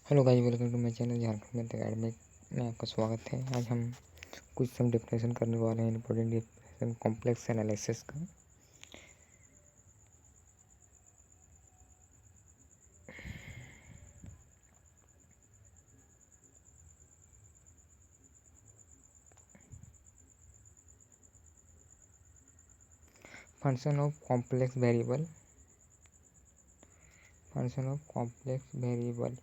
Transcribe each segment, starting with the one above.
Hello guys, welcome to my channel Jharkhand math academic में आपका स्वागत है। आज हम कुछ सम डिफरेंशिएशन करने वाले हैं, इंपॉर्टेंट डिफरेंशिएशन कॉम्प्लेक्स एनालिसिस का। Function of complex variable, function of complex variable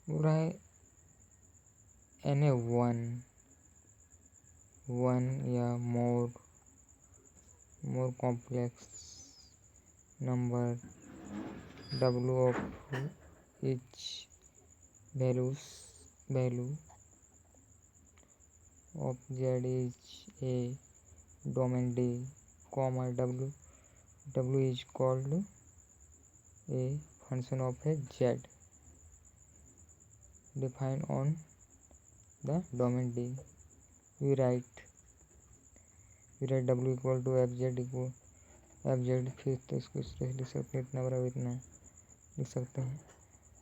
पूरा है एन वन या more complex number w of each value of z is a domain D, comma w is called a function of a z defined on the domain D. We write w equal to fz, फिर तो इसको इस तरह लिख सकते हैं, इतना बराबर इतना लिख सकते हैं।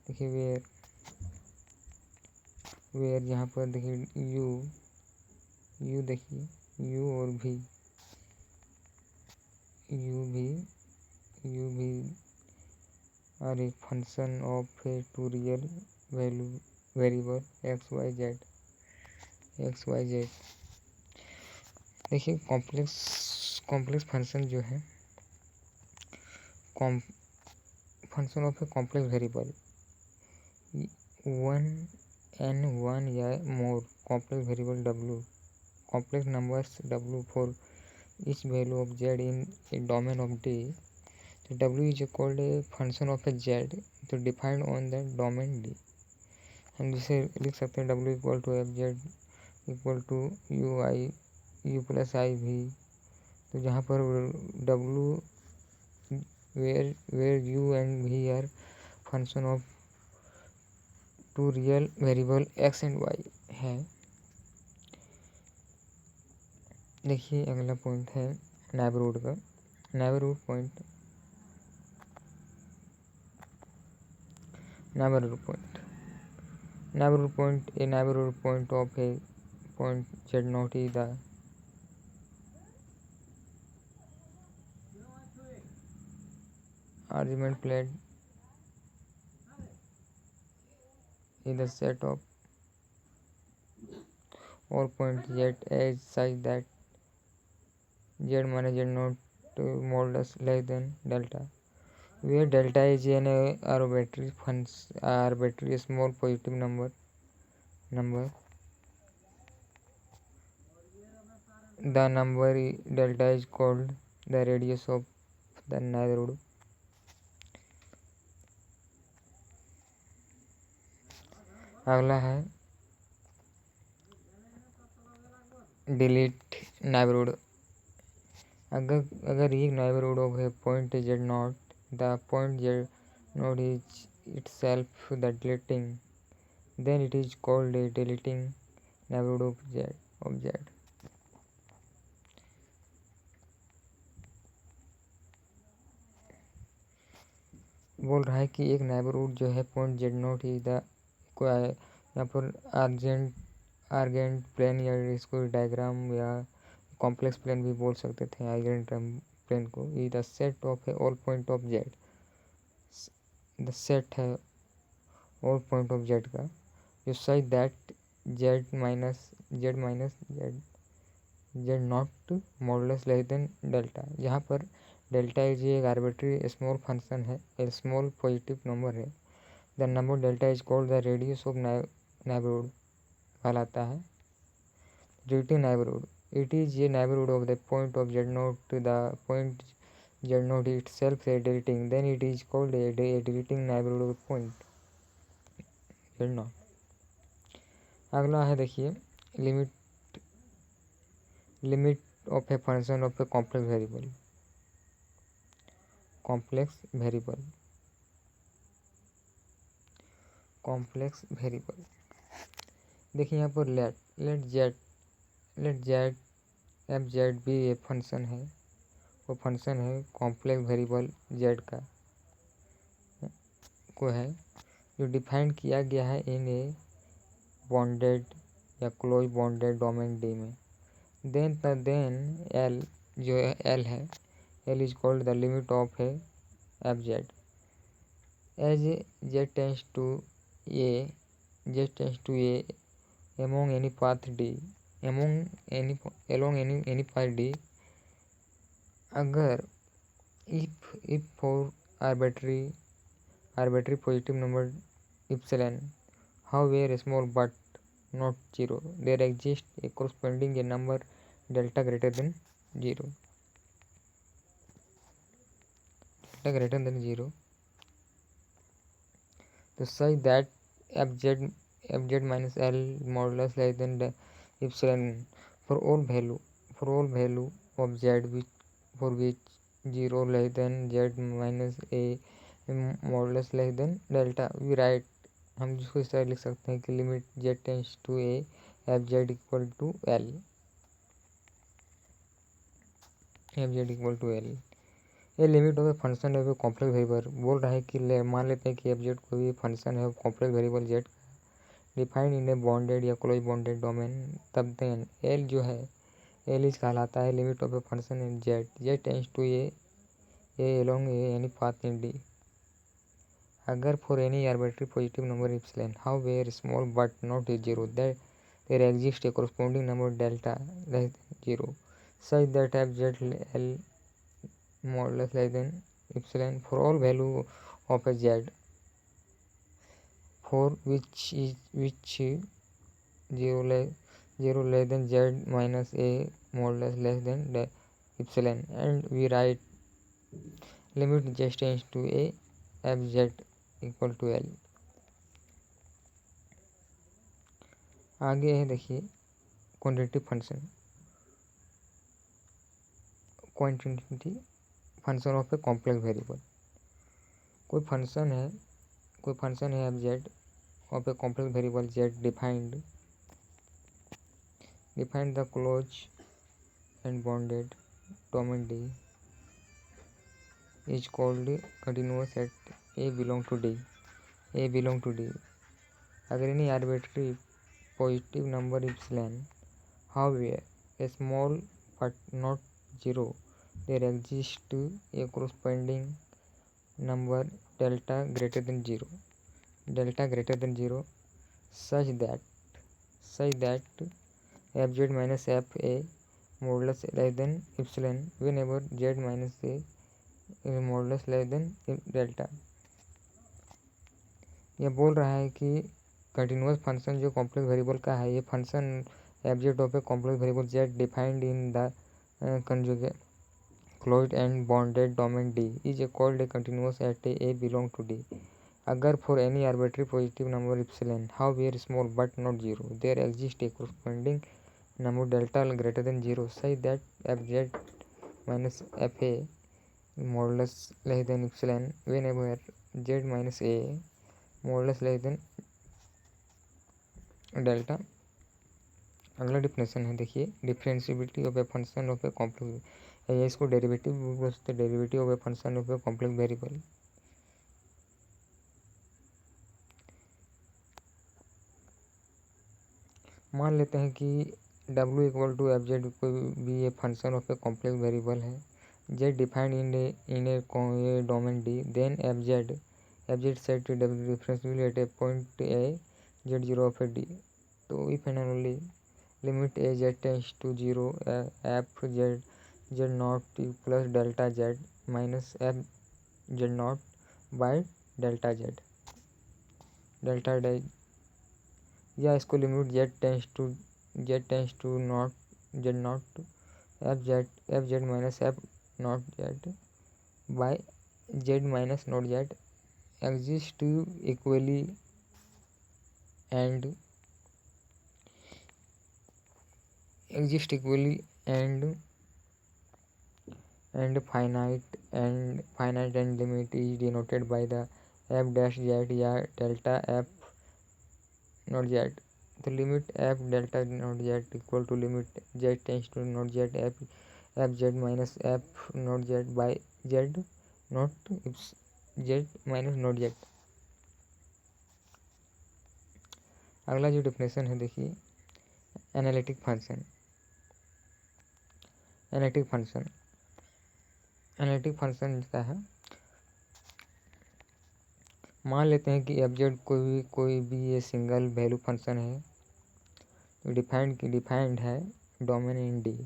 देखिए वेयर यहाँ पर देखिए यू देखिए यू और U V are a function of a two real variable X Y Z. देखिए कॉम्प्लेक्स फंक्शन जो है, function of a complex variable one या more complex variable w, complex numbers w for each value of z in a domain of D. So w is called a function of a z तो defined on the domain D। हम जिसे लिख सकते हैं w equal to F Z equal to U plus I V. तो जहाँ पर w where U and V are function of two real variable X and Y है। देखिए अगला पॉइंट है नेबरहुड का। Neighbourhood point a neighborhood point of a point z naught is the argument plane is the set of all points z as such that z minus z naught modulus less than delta, where delta is an arbitrary small positive number. The number delta is called the radius of the neighborhood. अगला है delete neighbourhood. अगर एक neighbourhood of A point z not, the point z not is itself the deleting, then it is called a deleting neighborhood of z। बोल रहा है कि एक neighbourhood जो है point z not is the को यहाँ पर आर्गेंट प्लेन या इसको डायग्राम या कॉम्प्लेक्स प्लेन भी बोल सकते थे। आर्गेंट प्लेन को is the set of A all point of Z, the set है ऑल पॉइंट ऑफ जेड का जो such that Z minus Z not modulus less than delta. यहाँ पर डेल्टा इज एक आर्बिट्री स्मॉल फंक्शन है, ए small positive number है। The number delta is called the radius of neighbourhood कहलाता है। Relative neighbourhood, it is A neighbourhood of the point of Z not, the point Z not itself a deleting, then it is called a deleting neighborhood of point Z not. अगला है देखिए limit of a function of a complex variable. देखिए यहाँ पर late Z F Z भी एक function है, वो फंक्शन है कॉम्प्लेक्स वेरिएबल जेड का। को है जो डिफाइंड किया गया है इन ए बॉन्डेड या क्लोज बॉन्डेड डोमेन डी में। देन एल जो एल है, L is called the limit of a F Z as Z tends to a among any path D along any path D अगर if for arbitrary positive number epsilon however small but not zero there exists a corresponding a number delta greater than 0 so such that fz minus l modulus less than the epsilon for all value of z for which 0 less than z minus a modulus less than delta we write हम जिसको इस तरह लिख सकते हैं कि limit z tends to A F Z equal to L ये limit of a function of a complex variable बोल रहा है कि मान लेते हैं कि एफ जेड कोई भी फंक्शन है complex variable Z defined in a bounded या क्लोज बॉन्डेड डोमेन तब देन एल जो है एल इज कहलाता है limit of a function in Z tends to A along a any path in D अगर for any arbitrary positive number epsilon however small but not a zero that there exist a corresponding number delta less than zero such that F Z L modulus less than epsilon for all value of a z for which 0 less than z minus a modulus less than the epsilon and we write limit z tends to a f z equal to l। आगे है देखिए quantity function of a complex variable कोई function है F Z of a complex variable Z defined the close and bounded domain D is called continuous at a belong to D अगर any arbitrary positive number epsilon however a small but not zero there exists a corresponding number delta greater than 0 such that fz minus f a modulus less than epsilon whenever z minus a modulus less than delta। यह बोल रहा है कि continuous function जो complex variable का है ये function F Z of a complex variable Z defined in the conjugate closed and bonded domain D is called a continuous at A belong to D अगर for any arbitrary positive number epsilon however small but not zero there exists a corresponding number delta greater than 0 such that fz minus fa modulus less than epsilon whenever z minus a modulus less than delta। अगला definition है देखिए differentiability of a function of a complex इसको derivative बोल सकते हैं derivative of a function of a complex variable मान लेते हैं कि w equal to F Z कोई भी a function of a complex variable है z defined in a domain D then F Z set to w differentiable at a point a Z zero of a D तो if and only limit a Z tends to zero F Z z not plus delta Z minus F Z not by delta Z या इसको limit z tends to not Z not F Z minus F not Z by Z minus not Z exist equally and finite and limit is denoted by the f dash z या delta f not z तो limit f delta not z equal to limit z tends to not z f z minus f not z by z not z minus not z अगला जो definition है देखिए analytic function. Analytic function क्या है, मान लेते हैं कि एफजेड कोई भी ये सिंगल वैल्यू फंक्शन है, डिफाइंड है domain in D.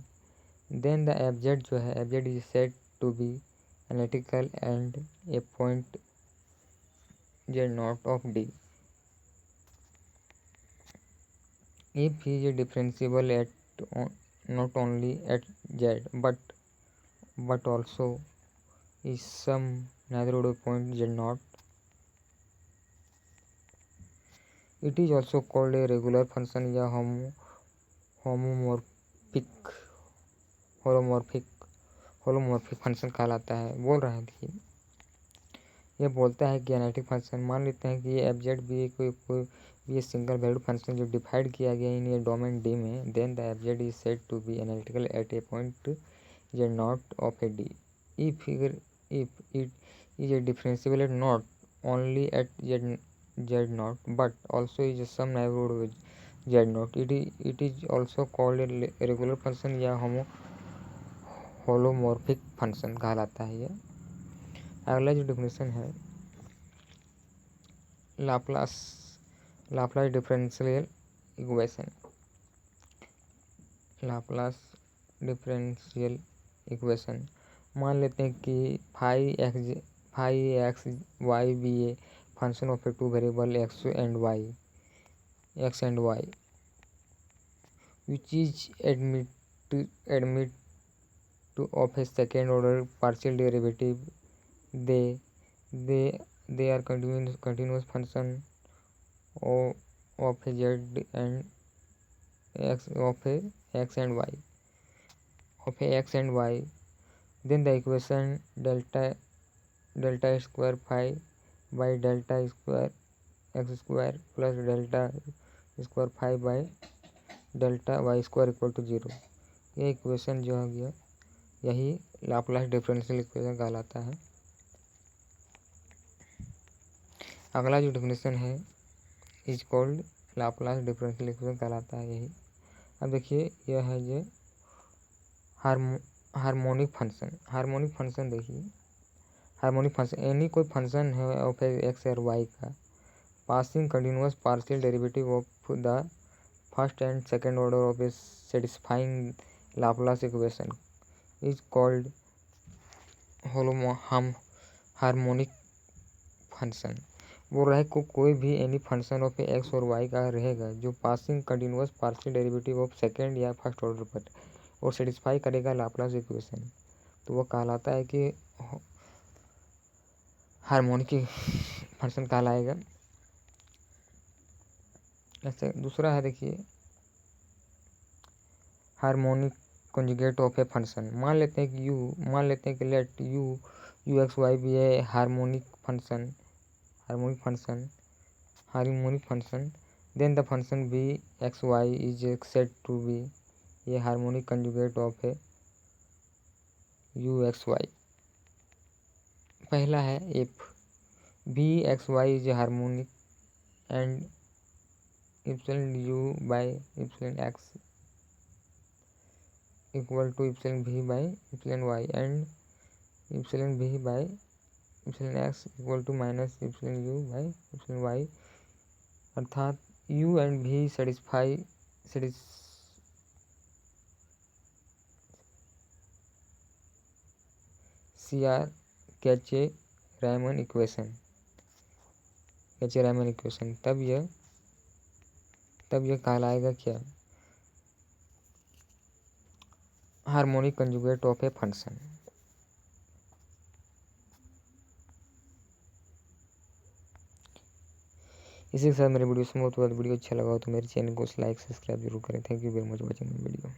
Then the F Z जो है, F Z is said to be analytical and a point Z not of D if he is differentiable at not only at z but also is some neighborhood of point z naught. It is also called a regular function या holomorphic function कहलाता है। बोल रहे हैं देखिए, ये बोलता है कि एनालिटिक फंक्शन, मान लेते हैं कि ये एफ जेड भी कोई ये सिंगल वैल्यू फंक्शन जो डिफाइंड किया गया इन ये डोमेन डी में, then the F Z is said to be analytical at a point Z not of a D if it is a differentiable at not only at Z not but also is some neighbourhood with Z not. It is also called a regular function या holomorphic function कहलाता है ये। अगला जो definition है Laplace differential equation. Laplace differential equation, मान लेते हैं कि phi X Y be a function of a two variable X and Y which is admit to of a second order partial derivative. they are continuous function of a z and x of a x and y then the equation delta square phi by delta square x square plus delta square phi by delta y square equal to 0। ये equation जो हो गया यही Laplace differential equation कहलाता है। अगला जो definition है is called Laplace differential equation कहलाता है यही। अब देखिए यह है जो हार्मोनिक फंक्शन देखिए, हार्मोनिक फंक्शन एनी कोई फंक्शन है ऑफ एक्स और वाई का passing continuous partial derivative of the first and second order of A satisfying Laplace equation is called harmonic function. वो रहे को कोई भी एनी फंक्शन ऑफ एक्स और वाई का रहेगा जो passing continuous partial derivative of second या फर्स्ट ऑर्डर पर और सेटिस्फाई करेगा लाप्लास इक्वेशन, तो वो कहलाता है कि हार्मोनिक फंक्शन कहलाएगा। ऐसे दूसरा है देखिए harmonic conjugate of a function, मान लेते हैं कि let you X Y V है harmonic function then the function V X Y is said to be ये harmonic conjugate of a U X Y. पहला है if V X Y is harmonic and epsilon U by epsilon X equal to epsilon V by epsilon Y and epsilon V by epsilon X equal to minus epsilon U by epsilon Y, अर्थात U and V satisfy CR Cauchy Riemann equation तब यह कहलाएगा क्या harmonic conjugate of a function. इसी के साथ मेरे video समाप्त हुआ। वीडियो अच्छा लगा हो तो मेरे चैनल को लाइक सब्सक्राइब जरूर करें। Thank you very much watching my video.